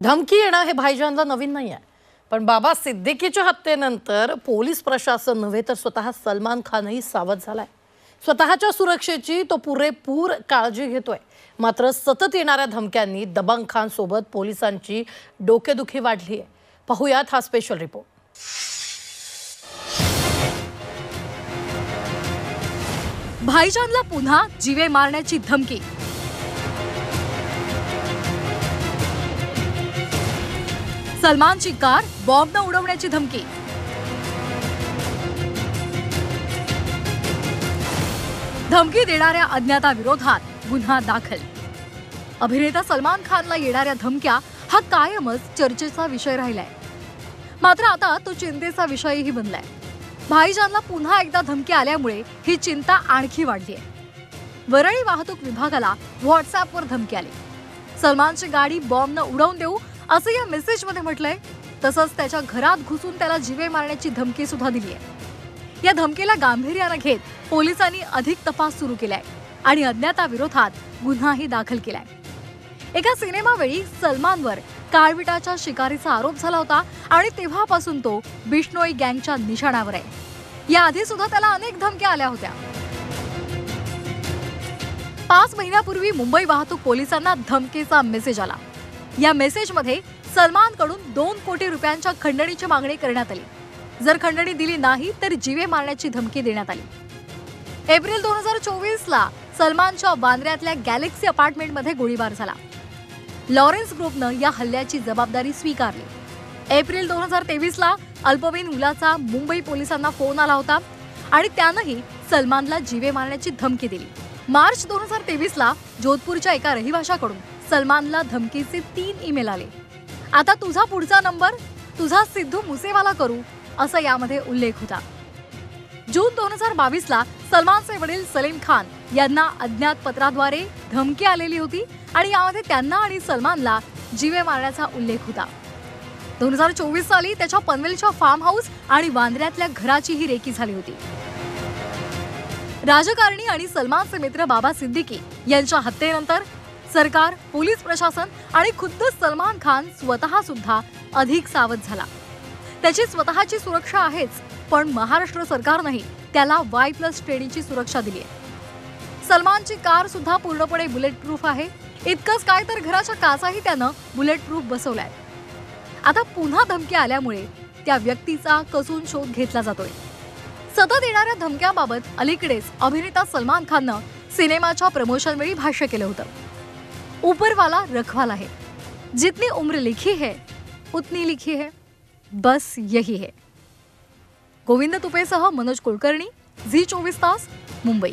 धमकी येणं हे भाईजानला नवीन नाही आहे, पण बाबा सिद्दीकीच्या हत्येनंतर पोलीस प्रशासन नव्हे तर स्वतः सलमान खानही सावध झालाय। स्वतःच्या सुरक्षेची तो पुरेपूर काळजी घेतोय। मात्र सतत येणाऱ्या धमक्यांनी दबंग खान सोबत पोलिसांची डोकेदुखी वाढली आहे। पाहूयात हा स्पेशल रिपोर्ट। भाईजानला पुन्हा जीवे मारण्याची धमकी। सलमानची कार बॉम्बने उडवण्याची धमकी। धमकी देणाऱ्या अज्ञाताविरोधात गुन्हा दाखल। अभिनेता सलमान खानला येणाऱ्या धमक्या हा कायमच चर्चेचा विषय राहिलाय। मात्र आता तो चिंतेचा विषयही बनलाय। भाईजानला पुन्हा एकदा धमकी आल्यामुळे ही चिंता आणखी वाढली आहे। वरळी वाहतूक विभागाला व्हॉट्सअॅपवर धमकी आली। सलमानची गाडी बॉम्बने उडवून देऊ असं या मेसेजमध्ये म्हटलंय। तसंच त्याच्या घरात घुसून त्याला जीवे मारण्याची धमकी सुद्धा दिली आहे। या धमकीला गांभीर्याने घेत पोलिसांनी अधिक तपास सुरू केलाय आणि अज्ञाताविरोधात गुन्हाही दाखल केलाय। एका सिनेमावेळी सलमानवर काळविटाच्या शिकारीचा आरोप झाला होता आणि तेव्हापासून तो बिश्नोई गँगच्या निशाण्यावर आहे। याआधी सुद्धा त्याला अनेक धमक्या आल्या होत्या। 5 महिन्यापूर्वी मुंबई वाहतूक पोलिसांना धमकीचा मेसेज आला। या मेसेजमध्ये सलमानकडून 2 कोटी रुपयांच्या खंडणीची मागणी करण्यात आली। जर खंडणी दिली नाही तर जीवे मारण्याची धमकी देण्यात आली। एप्रिल 2024 ला सलमानच्या बांद्र्यातल्या गॅलेक्सी अपार्टमेंटमध्ये गोळीबार झाला। लॉरेन्स ग्रुपनं या हल्ल्याची जबाबदारी स्वीकारली। एप्रिल 2023 ला अल्पवयीन मुलाचा मुंबई पोलिसांना फोन आला होता आणि त्यानंही सलमानला जीवे मारण्याची धमकी दिली। मार्च 2023 ला जोधपूरच्या एका रहिवाशाकडून सलमानला धमकीचे 3 ईमेल आले। आता तुझा पुढचा नंबर तुझा सिद्धू मुसेवाला करू असा यामध्ये उल्लेख होता। जून 2022 ला सलमानचे वडील सलीम खान यांना अज्ञात पत्राद्वारे धमकी आलेली होती आणि यामध्ये त्यांना आणि सलमानला जीवे मारण्याचा उल्लेख होता। 2024 साली त्याच्या पनवेलच्या फार्म हाऊस आणि वांद्र्यातल्या घराचीही रेकी झाली होती। राजकारणी आणि सलमानचे मित्र बाबा सिद्दीकी यांच्या हत्येनंतर सरकार, पोलीस प्रशासन आणि खुद्द सलमान खान स्वतः सुद्धा अधिक सावध झाला। त्याची स्वतःची सुरक्षा आहेच, पण महाराष्ट्र सरकारनेही त्याला Y+ श्रेणीची सुरक्षा दिली आहे। सलमानची कार सुद्धा पूर्णपणे बुलेट प्रूफ आहे। इतकंच काय तर घराच्या काचाही त्यानं बुलेट प्रूफ बसवलाय। आता पुन्हा धमकी आल्यामुळे त्या व्यक्तीचा कसून शोध घेतला जातोय। सतत येणाऱ्या धमक्याबाबत अलीकडेच अभिनेता सलमान खाननं सिनेमाच्या प्रमोशन वेळी भाष्य केलं होतं। ऊपरवाला रखवाला है, जितनी उम्र लिखी है उतनी लिखी है, बस यही है। गोविंद तुपेसह मनोज कुलकर्णी, झी 24 तास, मुंबई।